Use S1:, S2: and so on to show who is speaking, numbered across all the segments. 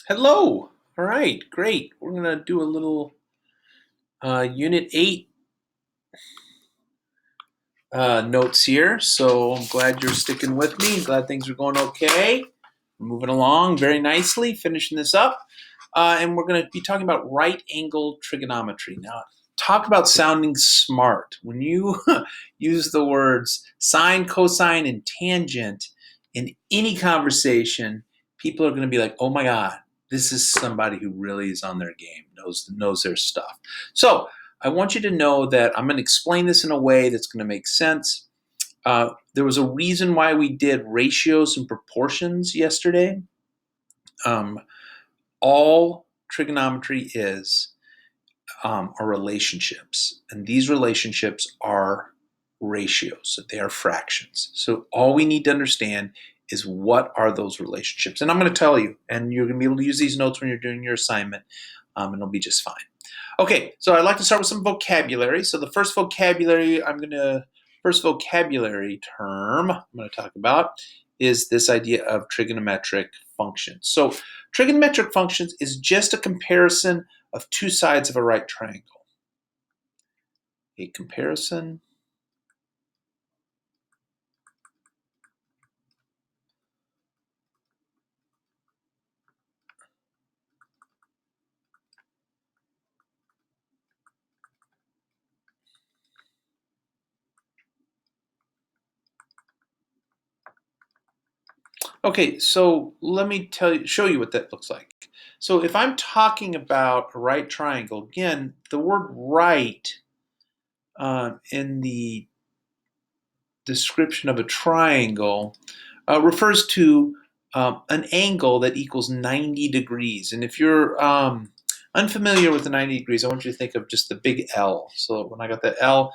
S1: Hello. All right, great. We're going to do a little Unit 8 notes here. So I'm glad you're sticking with me. Glad things are going okay. We're moving along very nicely, finishing this up. And we're going to be talking about right angle trigonometry. Now, talk about sounding smart. When you use the words sine, cosine, and tangent in any conversation, people are going to be like, oh my God, this is somebody who really is on their game, knows their stuff. So I want you to know that I'm going to explain this in a way that's going to make sense. There was a reason why we did ratios and proportions yesterday. Um, all trigonometry is are relationships, and these relationships are ratios. They are fractions. So all we need to understand is what are those relationships, and I'm going to tell you, and you're going to be able to use these notes when you're doing your assignment, and it'll be just fine. Okay, so I'd like to start with some vocabulary. So the first vocabulary term I'm going to talk about is this idea of trigonometric functions. So trigonometric functions is just a comparison of two sides of a right triangle. A comparison Okay, so let me show you what that looks like. So if I'm talking about a right triangle, again, the word right in the description of a triangle refers to an angle that equals 90 degrees. And if you're unfamiliar with the 90 degrees, I want you to think of just the big L. So when I got the L,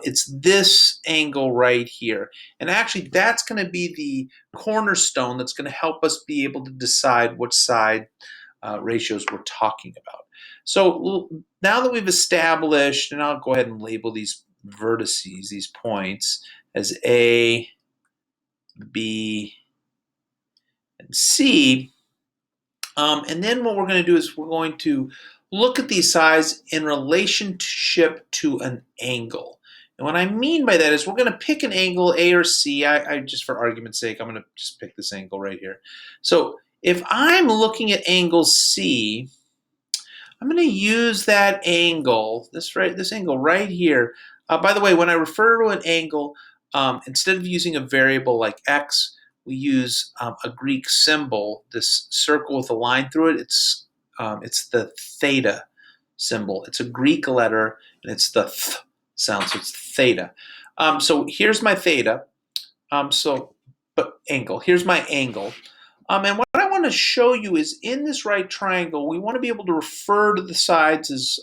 S1: it's this angle right here. And actually, that's going to be the cornerstone that's going to help us be able to decide which side ratios we're talking about. So now that we've established, and I'll go ahead and label these vertices, these points, as A, B, and C. And then what we're going to do is we're going to look at these sides in relationship to an angle. And what I mean by that is we're going to pick an angle, A or C. I just for argument's sake, I'm going to just pick this angle right here. So if I'm looking at angle C, I'm going to use that angle, this angle right here. By the way, when I refer to an angle, instead of using a variable like x, we use a Greek symbol, this circle with a line through it. It's the theta symbol. It's a Greek letter, and it's the th sound, so it's theta. So here's my theta. But angle. Here's my angle. And what I want to show you is in this right triangle, we want to be able to refer to the sides as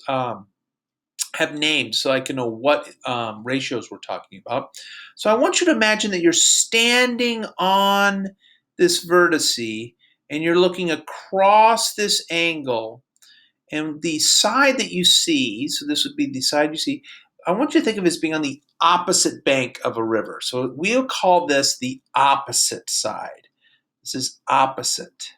S1: have names so I can know what ratios we're talking about. So I want you to imagine that you're standing on this vertice and you're looking across this angle, and the side that you see, so this would be the side you see, I want you to think of it as being on the opposite bank of a river. So we'll call this the opposite side. This is opposite.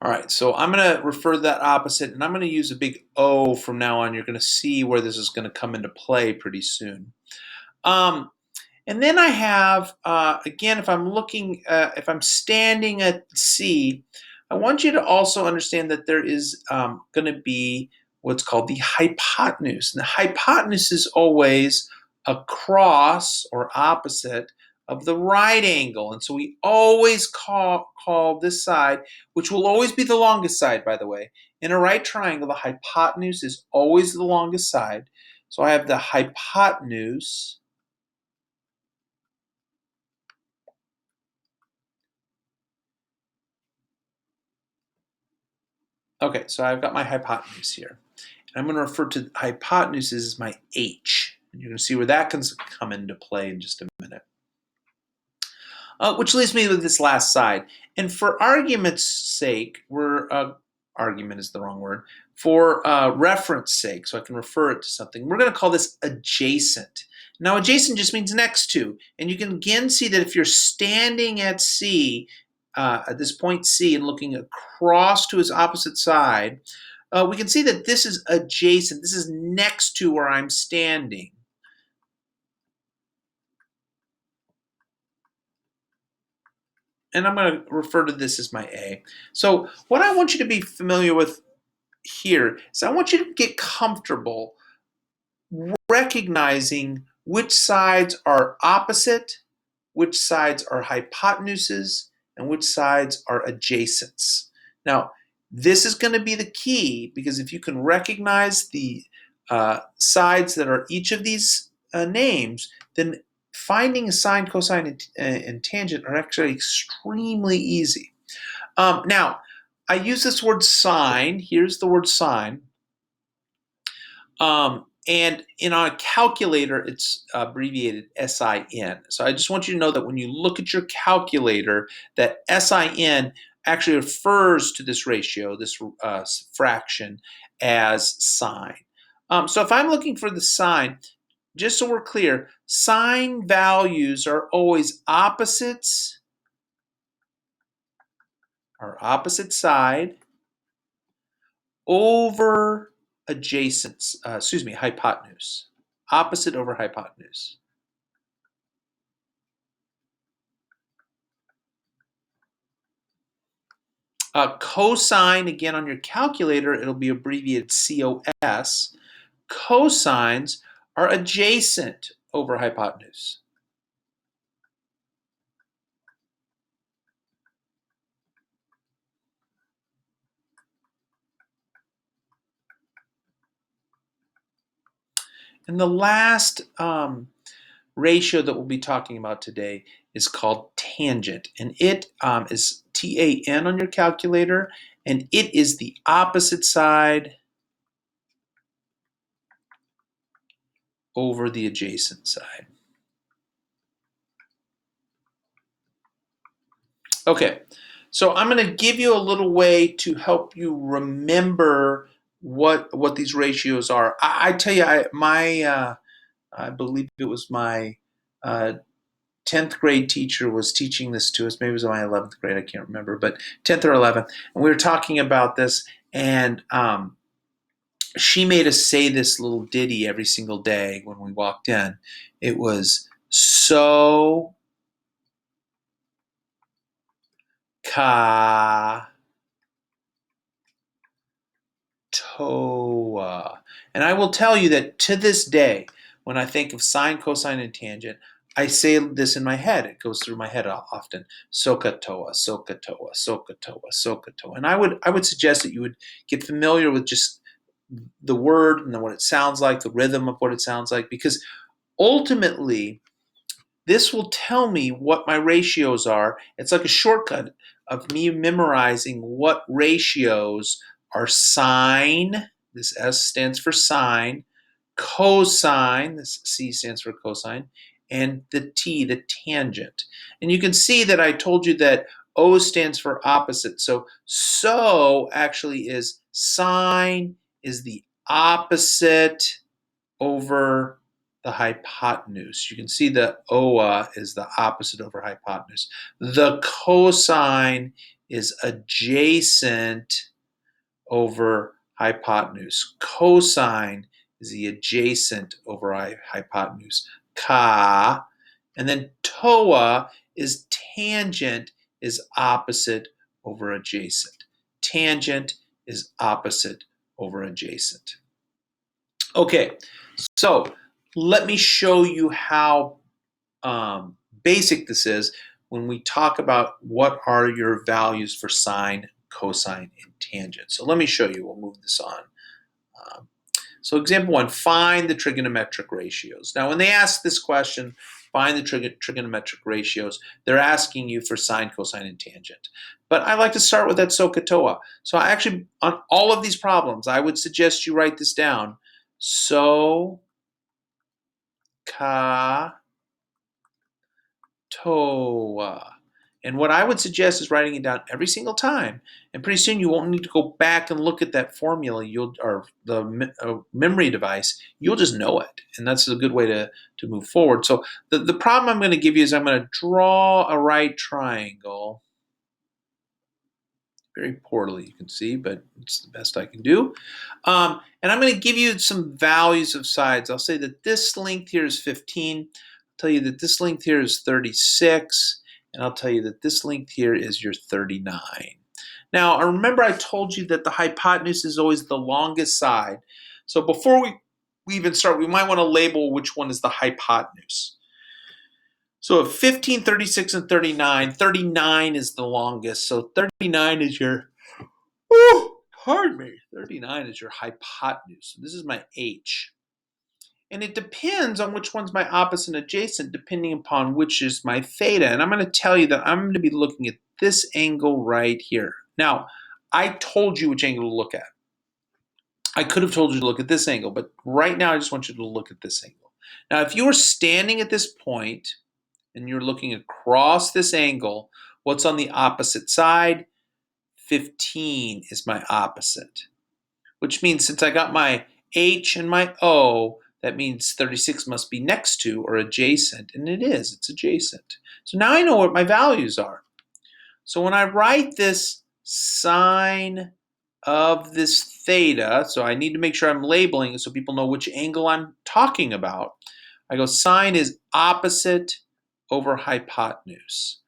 S1: All right, so I'm going to refer to that opposite, and I'm going to use a big O from now on. You're going to see where this is going to come into play pretty soon. And then I have, again, if I'm standing at C, I want you to also understand that there is going to be what's called the hypotenuse. And the hypotenuse is always across or opposite of the right angle. And so we always call this side, which will always be the longest side, by the way. In a right triangle, the hypotenuse is always the longest side. So I have the hypotenuse. Okay, so I've got my hypotenuse here. And I'm going to refer to hypotenuse as my h. And you're going to see where that can come into play in just a minute. Which leaves me with this last side. And for argument's sake, argument is the wrong word, for reference sake, so I can refer it to something, we're going to call this adjacent. Now adjacent just means next to, and you can again see that if you're standing at C, at this point C, and looking across to its opposite side, we can see that this is adjacent. This is next to where I'm standing. And I'm going to refer to this as my A. So what I want you to be familiar with here is I want you to get comfortable recognizing which sides are opposite, which sides are hypotenuses, and which sides are adjacents. Now, this is going to be the key, because if you can recognize the sides that are each of these names, then finding a sine, cosine, and tangent are actually extremely easy. Now, I use this word sine. Here's the word sine. And in a calculator, it's abbreviated SIN. So I just want you to know that when you look at your calculator, that SIN actually refers to this ratio, this fraction, as sine. So if I'm looking for the sine, just so we're clear, sine values are always opposites, or opposite side, over hypotenuse. Opposite over hypotenuse. Cosine, again on your calculator, it'll be abbreviated COS. Cosines are adjacent over hypotenuse. And the last ratio that we'll be talking about today is called tangent. And it is TAN on your calculator, and it is the opposite side over the adjacent side. Okay, so I'm going to give you a little way to help you remember what these ratios are. I tell you, I believe it was my 10th grade teacher was teaching this to us. Maybe it was my 11th grade, I can't remember, but 10th or 11th. And we were talking about this, and she made us say this little ditty every single day when we walked in. It was so ka toa. And I will tell you that to this day, when I think of sine, cosine, and tangent, I say this in my head. It goes through my head often. SOHCAHTOA, SOHCAHTOA, SOHCAHTOA, SOHCAHTOA. And I would suggest that you would get familiar with just the word and what it sounds like, the rhythm of what it sounds like, because ultimately, this will tell me what my ratios are. It's like a shortcut of me memorizing what ratios are sine, this S stands for sine, cosine, this C stands for cosine, and the T, the tangent. And you can see that I told you that O stands for opposite. So actually is sine is the opposite over the hypotenuse. You can see the OA is the opposite over hypotenuse. The cosine is adjacent over hypotenuse. Cosine is the adjacent over hypotenuse. Ka. And then TOA is tangent is opposite over adjacent. Tangent is opposite over adjacent. Okay, so let me show you how basic this is when we talk about what are your values for sine, cosine, and tangent. So let me show you. We'll move this on. So example one, find the trigonometric ratios. Now when they ask this question, find the trigonometric ratios, they're asking you for sine, cosine, and tangent. But I like to start with that SOHCAHTOA. So I actually, on all of these problems, I would suggest you write this down. SOHCAHTOA. And what I would suggest is writing it down every single time. And pretty soon you won't need to go back and look at that formula or the memory device. You'll just know it. And that's a good way to move forward. So the problem I'm going to give you is I'm going to draw a right triangle. Very poorly, you can see, but it's the best I can do. And I'm going to give you some values of sides. I'll say that this length here is 15. I'll tell you that this length here is 36. And I'll tell you that this length here is your 39. Now, remember I told you that the hypotenuse is always the longest side. So before we even start, we might want to label which one is the hypotenuse. So of 15, 36, and 39, 39 is the longest. So 39 is your, pardon me, 39 is your hypotenuse. So this is my H. And it depends on which one's my opposite and adjacent, depending upon which is my theta. And I'm going to tell you that I'm going to be looking at this angle right here. Now, I told you which angle to look at. I could have told you to look at this angle, but right now I just want you to look at this angle. Now, if you were standing at this point, and you're looking across this angle, what's on the opposite side? 15 is my opposite. Which means since I got my H and my O, that means 36 must be next to or adjacent. And it is, it's adjacent. So now I know what my values are. So when I write this sine of this theta, so I need to make sure I'm labeling it so people know which angle I'm talking about. I go sine is opposite over hypotenuse.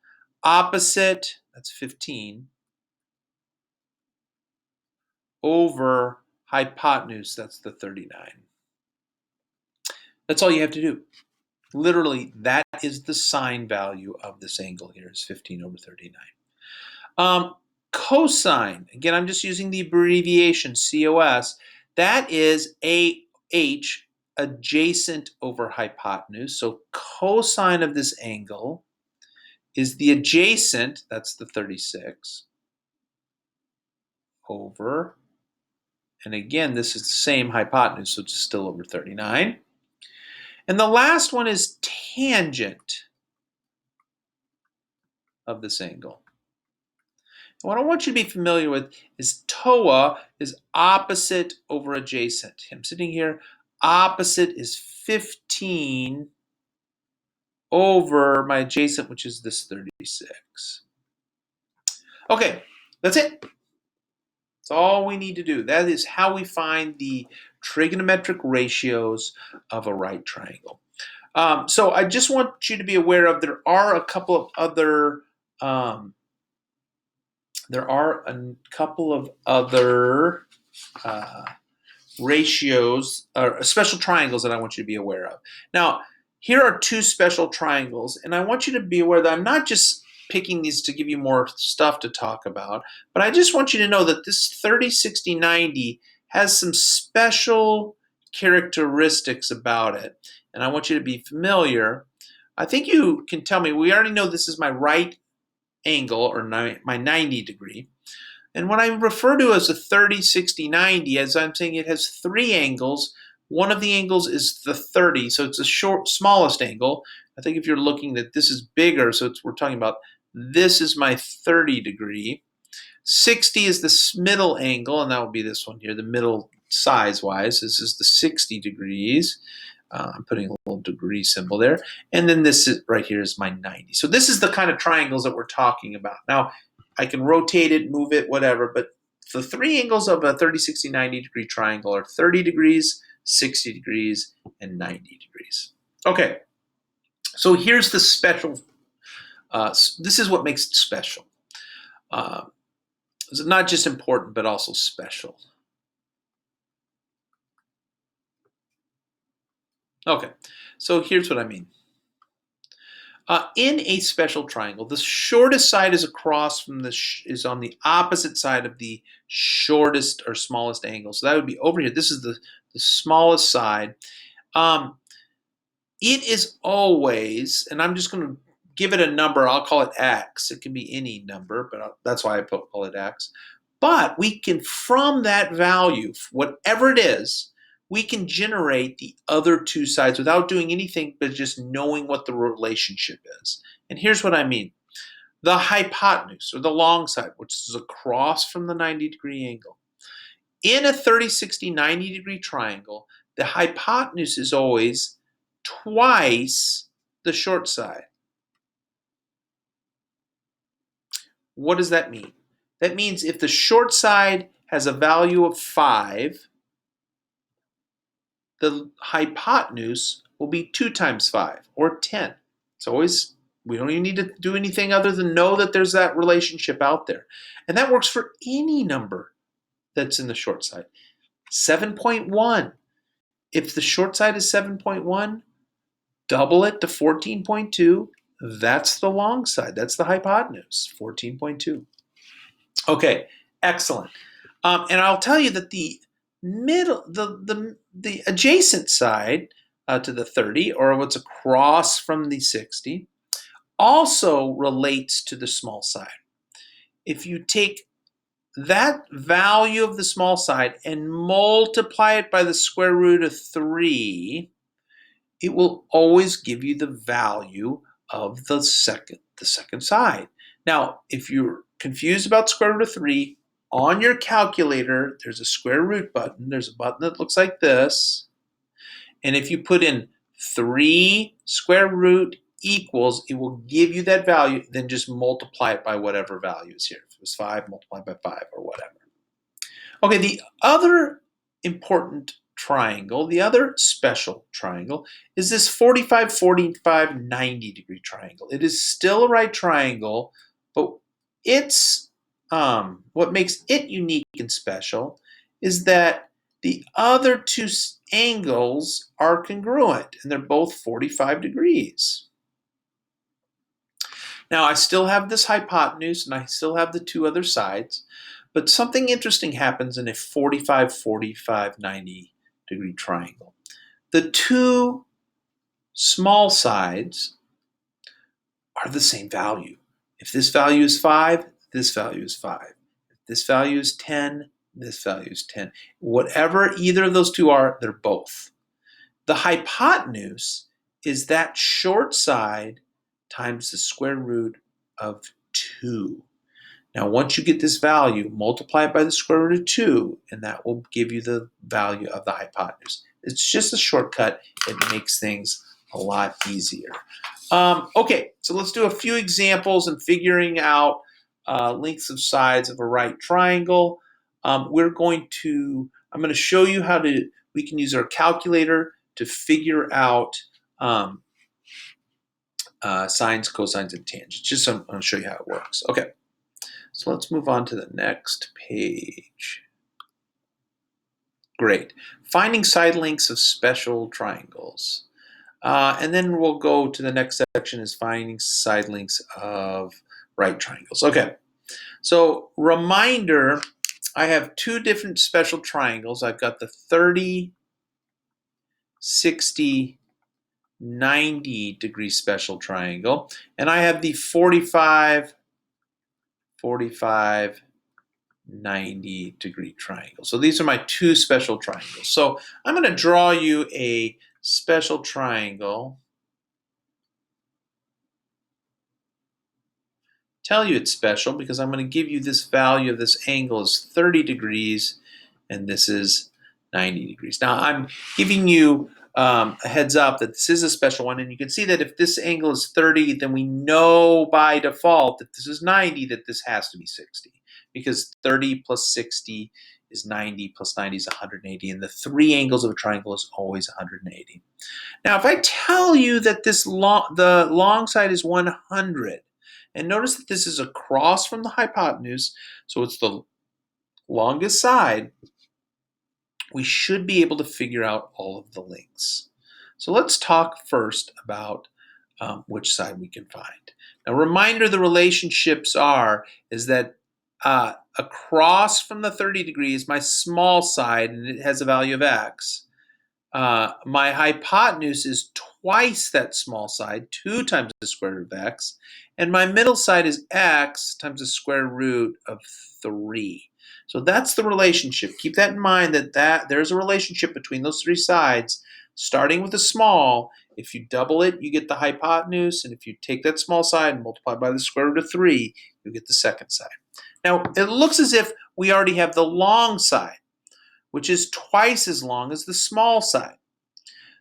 S1: Opposite, that's 15, over hypotenuse, that's the 39. That's all you have to do. Literally, that is the sine value of this angle here, is 15 over 39. Cosine, again, I'm just using the abbreviation COS. That is AH, adjacent over hypotenuse. So cosine of this angle is the adjacent, that's the 36, over, and again, this is the same hypotenuse, so it's still over 39. And the last one is tangent of this angle. And what I want you to be familiar with is TOA is opposite over adjacent. I'm sitting here, opposite is 15 over my adjacent, which is this 36. Okay, that's it. That's all we need to do. That is how we find the trigonometric ratios of a right triangle. So I just want you to be aware of there are a couple of other ratios or special triangles that I want you to be aware of. Now, here are two special triangles, and I want you to be aware that I'm not just picking these to give you more stuff to talk about, but I just want you to know that this 30, 60, 90 has some special characteristics about it, and I want you to be familiar. I think you can tell me, we already know this is my right angle, or my 90 degree. And what I refer to as a 30, 60, 90, as I'm saying it has three angles. One of the angles is the 30, so it's the smallest angle. I think if you're looking at this is bigger, so we're talking about this is my 30 degree. 60 is the middle angle, and that would be this one here, the middle size-wise. This is the 60 degrees. I'm putting a little degree symbol there. And then this is, right here is my 90. So this is the kind of triangles that we're talking about. Now, I can rotate it, move it, whatever, but the three angles of a 30, 60, 90 degree triangle are 30 degrees, 60 degrees, and 90 degrees. Okay, so here's the special. This is what makes it special. It's not just important, but also special. Okay, so here's what I mean. In a special triangle, the shortest side is across from is on the opposite side of the shortest or smallest angle. So that would be over here. This is the smallest side. It is always, and I'm just going to give it a number. I'll call it X. It can be any number, but that's why I call it X. But we can, from that value, whatever it is, we can generate the other two sides without doing anything but just knowing what the relationship is. And here's what I mean. the hypotenuse, or the long side, which is across from the 90-degree angle. In a 30, 60, 90-degree triangle, the hypotenuse is always twice the short side. What does that mean? That means if the short side has a value of 5, the hypotenuse will be 2 times 5, or 10. It's always, we don't even need to do anything other than know that there's that relationship out there. And that works for any number that's in the short side. 7.1. If the short side is 7.1, double it to 14.2. That's the long side. That's the hypotenuse, 14.2. Okay, excellent. And I'll tell you that the middle, the adjacent side to the 30, or what's across from the 60, also relates to the small side. If you take that value of the small side and multiply it by the square root of 3, it will always give you the value of the second side. Now, if you're confused about square root of 3, on your calculator, there's a square root button. There's a button that looks like this. And if you put in 3 square root equals, it will give you that value. Then just multiply it by whatever value is here. If it was 5, multiply by 5 or whatever. Okay, the other important triangle, the other special triangle, is this 45, 45, 90-degree triangle. It is still a right triangle, but it's what makes it unique and special is that the other two angles are congruent, and they're both 45 degrees. Now, I still have this hypotenuse, and I still have the two other sides, but something interesting happens in a 45, 45, 90-degree triangle. The two small sides are the same value. If this value is 5, this value is 5. If this value is 10, this value is 10. Whatever either of those two are, they're both. The hypotenuse is that short side times the square root of 2. Now, once you get this value, multiply it by the square root of 2, and that will give you the value of the hypotenuse. It's just a shortcut. It makes things a lot easier. Okay, so let's do a few examples in figuring out lengths of sides of a right triangle. I'm going to show you how we can use our calculator to figure out sines, cosines, and tangents. Just I'm going to show you how it works. Okay, so let's move on to the next page. Great. Finding side lengths of special triangles. And then we'll go to the next section is finding side lengths of right triangles. Okay, so reminder, I have two different special triangles. I've got the 30, 60, 90-degree special triangle, and I have the 45, 45, 90-degree triangle. So these are my two special triangles. So I'm going to draw you a special triangle. Tell you it's special because I'm going to give you this value of this angle is 30 degrees and this is 90 degrees. Now I'm giving you a heads up that this is a special one, and you can see that if this angle is 30, then we know by default that this is 90, that this has to be 60, because 30 plus 60 is 90, plus 90 is 180, and the three angles of a triangle is always 180. Now if I tell you that the long side is 100, and notice that this is across from the hypotenuse, so it's the longest side, we should be able to figure out all of the lengths. So let's talk first about which side we can find. Now, reminder, the relationships is that across from the 30 degrees, my small side, and it has a value of x. My hypotenuse is twice that small side, 2 times the square root of x, and my middle side is x times the square root of 3. So that's the relationship. Keep that in mind, that there's a relationship between those three sides. Starting with the small If you double it, you get the hypotenuse, and if you take that small side and multiply by the square root of 3, you get the second side. Now, it looks as if we already have the long side, which is twice as long as the small side.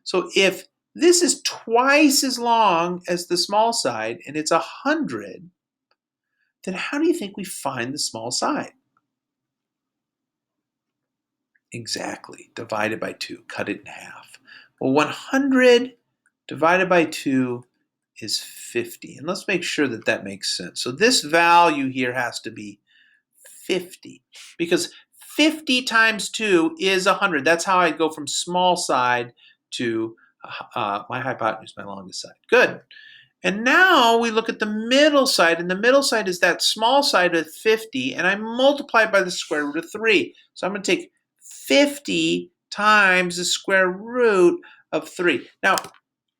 S1: So if this is twice as long as the small side, and it's 100, then how do you think we find the small side? Exactly, divided by 2, cut it in half. Well, 100 divided by 2 is 50. And let's make sure that that makes sense. So this value here has to be 50, because 50 times 2 is 100. That's how I go from small side to my hypotenuse, my longest side. Good. And now we look at the middle side, and the middle side is that small side of 50, and I multiply it by the square root of 3. So I'm going to take 50 times the square root of 3. Now,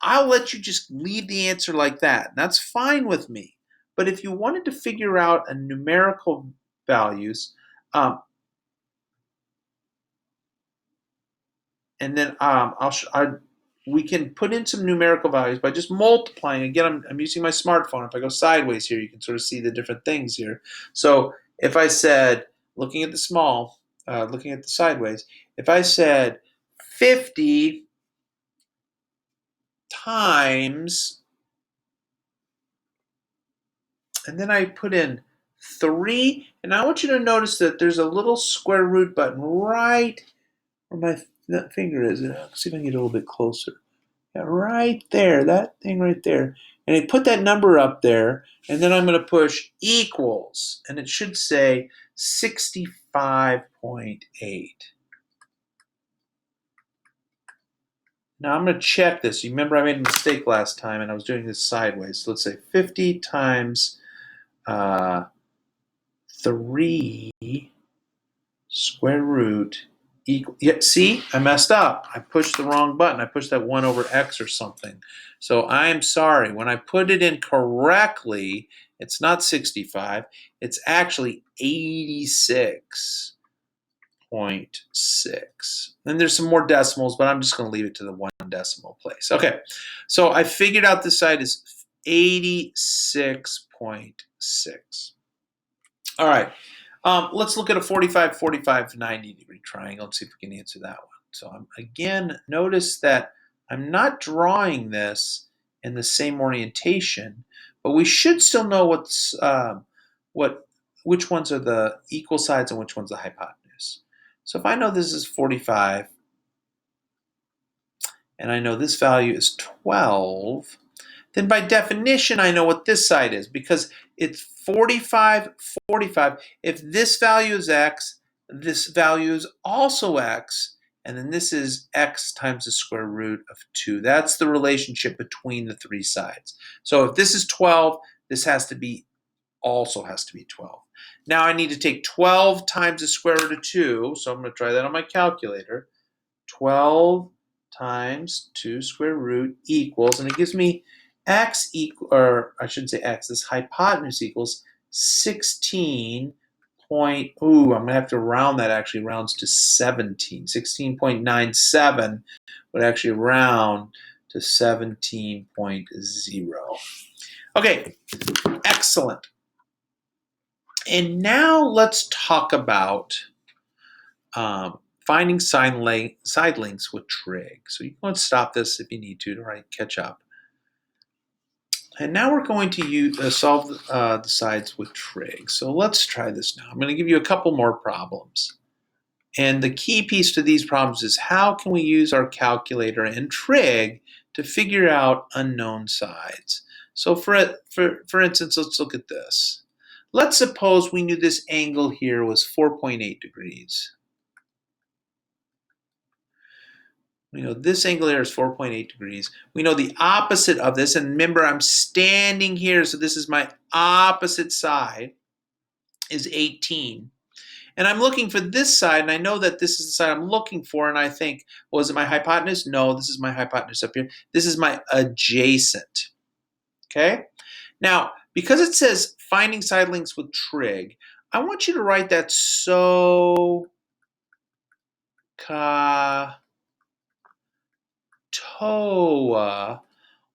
S1: I'll let you just leave the answer like that. That's fine with me. But if you wanted to figure out a numerical values, and then we can put in some numerical values by just multiplying. Again, I'm using my smartphone. If I go sideways here, you can sort of see the different things here. So if I said, looking at the small, looking at the sideways, if I said 50 times, and then I put in 3, and I want you to notice that there's a little square root button right where my finger is. Let's see if I can get a little bit closer. Yeah, right there, that thing right there. And I put that number up there, and then I'm going to push equals, and it should say 65.8. Now I'm going to check this. You remember I made a mistake last time, and I was doing this sideways. So let's say 50 times 3 square root equal. Yeah, see, I messed up. I pushed the wrong button. I pushed that 1 over x or something. So I'm sorry. When I put it in correctly, it's not 65. It's actually 86.6. Then there's some more decimals, but I'm just going to leave it to the 1 decimal place. Okay, so I figured out this side is 86.6. All right. Let's look at a 45, 45, 90 degree triangle and see if we can answer that one. So again, notice that I'm not drawing this in the same orientation, but we should still know which ones are the equal sides and which one's the hypotenuse. So if I know this is 45, and I know this value is 12, then by definition I know what this side is, because it's 45, 45. If this value is x, this value is also x, and then this is x times the square root of 2. That's the relationship between the three sides. So if this is 12, this also has to be 12. Now I need to take 12 times the square root of 2, so I'm going to try that on my calculator. 12 times 2 square root equals, and it gives me x equal, or I shouldn't say x, this hypotenuse equals 16 point, I'm going to have to round that, actually rounds to 17. 16.97 would actually round to 17.0. Okay, excellent. And now let's talk about finding side lengths with trig. So you can stop this if you need to catch up. And now we're going to solve the sides with trig. So let's try this now. I'm going to give you a couple more problems. And the key piece to these problems is how can we use our calculator and trig to figure out unknown sides. So for instance, let's look at this. Let's suppose we knew this angle here was 4.8 degrees. We know this angle here is 4.8 degrees. We know the opposite of this, and remember I'm standing here, so this is my opposite side, is 18. And I'm looking for this side, and I know that this is the side I'm looking for, and I think, well, is it my hypotenuse? No, this is my hypotenuse up here. This is my adjacent. Okay? Now, because it says finding side lengths with trig, I want you to write that SOHCAHTOA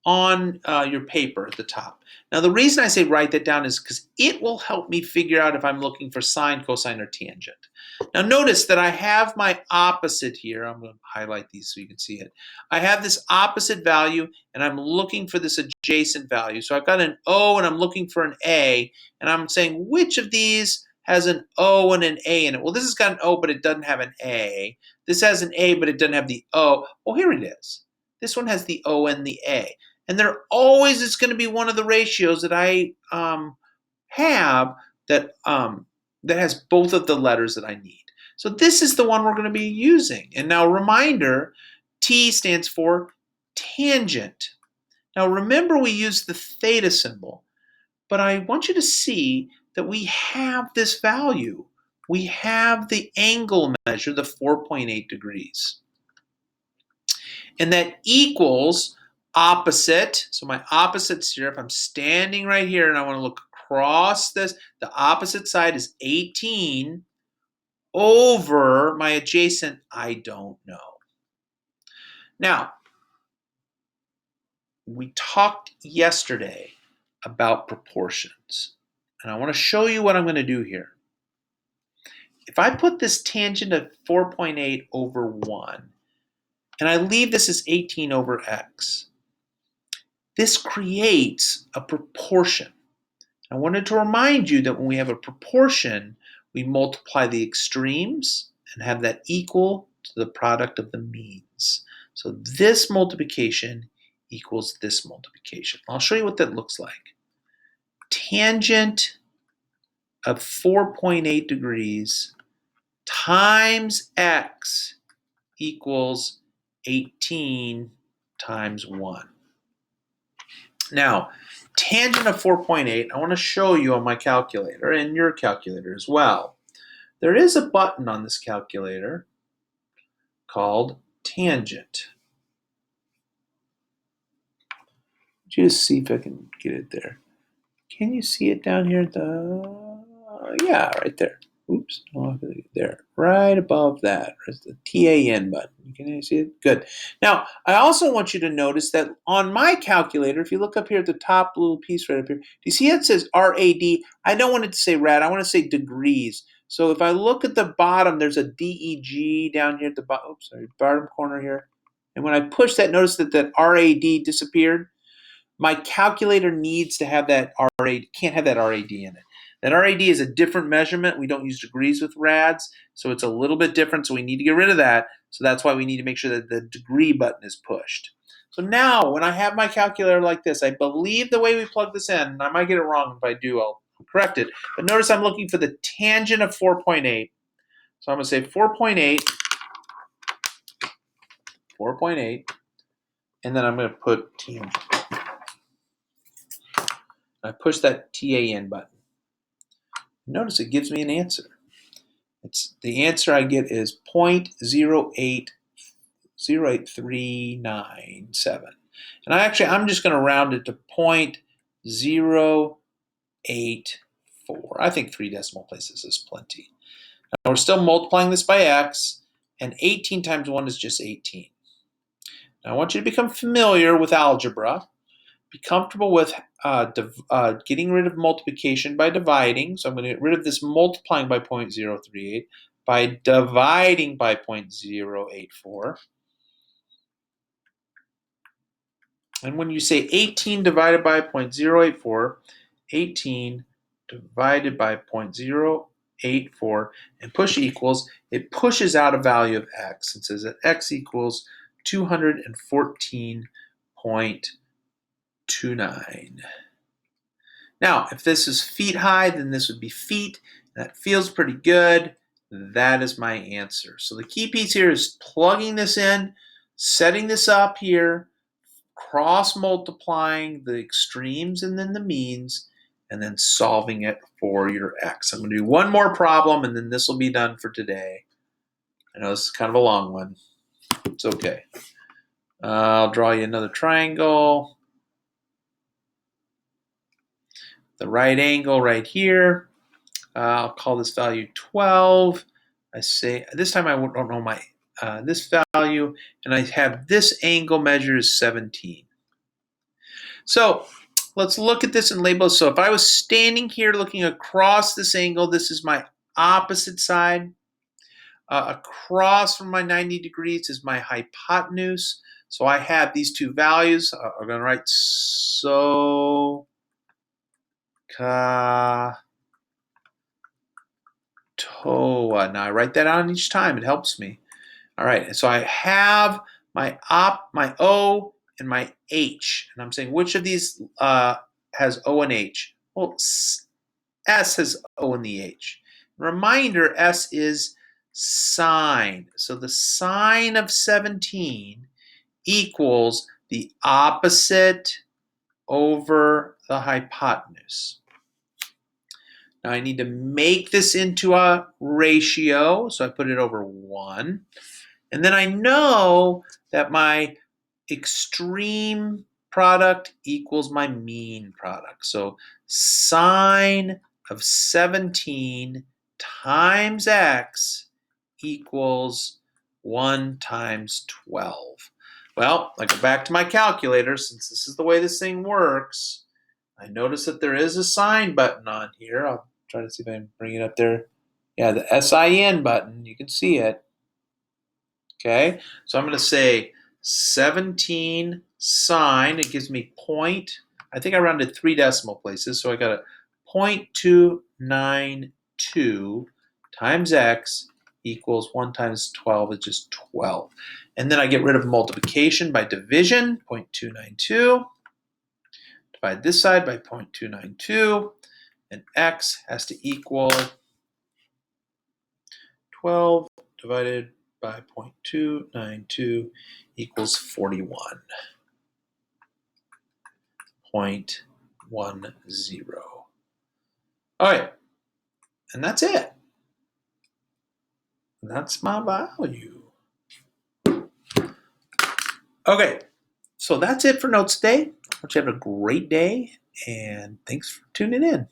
S1: on your paper at the top. Now, the reason I say write that down is because it will help me figure out if I'm looking for sine, cosine, or tangent. Now, notice that I have my opposite here. I'm going to highlight these so you can see it. I have this opposite value, and I'm looking for this adjacent value. So I've got an O, and I'm looking for an A, and I'm saying which of these has an O and an A in it. Well, this has got an O, but it doesn't have an A. This has an A, but it doesn't have the O. Well, here it is. This one has the O and the A. And there always is going to be one of the ratios that I have that has both of the letters that I need. So this is the one we're going to be using. And now reminder, T stands for tangent. Now remember we used the theta symbol, but I want you to see that we have this value. We have the angle measure, the 4.8 degrees. And that equals opposite. So my opposite's here. If I'm standing right here and I want to look across this, the opposite side is 18 over my adjacent, I don't know. Now, we talked yesterday about proportions. And I want to show you what I'm going to do here. If I put this tangent of 4.8 over 1, and I leave this as 18 over x, this creates a proportion. I wanted to remind you that when we have a proportion, we multiply the extremes and have that equal to the product of the means. So this multiplication equals this multiplication. I'll show you what that looks like. Tangent of 4.8 degrees times x equals 18 times 1. Now, tangent of 4.8, I want to show you on my calculator and your calculator as well. There is a button on this calculator called tangent. Just see if I can get it there. Can you see it down here? Yeah, right there. Oops, there, right above that. There's the TAN button. Can you see it? Good. Now, I also want you to notice that on my calculator, if you look up here at the top little piece right up here, do you see it says RAD? I don't want it to say rad. I want to say degrees. So if I look at the bottom, there's a DEG down here at the bottom. Oops, sorry, bottom corner here. And when I push that, notice that that RAD disappeared. My calculator needs to have that RAD, can't have that RAD in it. That RAD is a different measurement. We don't use degrees with rads, so it's a little bit different, so we need to get rid of that. So that's why we need to make sure that the degree button is pushed. So now, when I have my calculator like this, I believe the way we plug this in, and I might get it wrong. If I do, I'll correct it. But notice I'm looking for the tangent of 4.8. So I'm going to say 4.8, and then I'm going to put tangent. I push that TAN button. Notice it gives me an answer. The answer I get is 0.08397. And I'm just going to round it to 0.084. I think 3 decimal places is plenty. Now we're still multiplying this by x, and 18 times 1 is just 18. Now I want you to become familiar with algebra. Be comfortable with getting rid of multiplication by dividing. So I'm going to get rid of this multiplying by 0.038 by dividing by 0.084. And when you say 18 divided by 0.084, 18 divided by 0.084, and push equals, it pushes out a value of x and says that x equals 214.29. Now, if this is feet high, then this would be feet. That feels pretty good. That is my answer. So the key piece here is plugging this in, setting this up here, cross-multiplying the extremes and then the means, and then solving it for your x. I'm going to do one more problem, and then this will be done for today. I know this is kind of a long one. It's okay. I'll draw you another triangle. The right angle right here. I'll call this value 12. I say this time I don't know my this value, and I have this angle measure is 17. So let's look at this and label. So if I was standing here looking across this angle, this is my opposite side. Across from my 90 degrees is my hypotenuse. So I have these two values. I'm going to write SOHCAHTOA. Now I write that on each time. It helps me. All right, so I have my O and my H. And I'm saying which of these has O and H? Well, S has O and the H. Reminder, S is sine. So the sine of 17 equals the opposite over the hypotenuse. Now I need to make this into a ratio, so I put it over 1. And then I know that my extreme product equals my mean product. So sine of 17 times x equals 1 times 12. Well, I go back to my calculator. Since this is the way this thing works, I notice that there is a sine button on here. I'll try to see if I can bring it up there. Yeah, the SIN button. You can see it. Okay, so I'm going to say 17 sine. It gives me point. I think I rounded 3 decimal places, so I got a 0.292 times x equals 1 times 12 is just 12. And then I get rid of multiplication by division, 0.292. Divide this side by 0.292, and x has to equal 12 divided by 0.292 equals 41.10. All right, and that's it. That's my value. Okay, so that's it for notes today. I hope you have a great day, and thanks for tuning in.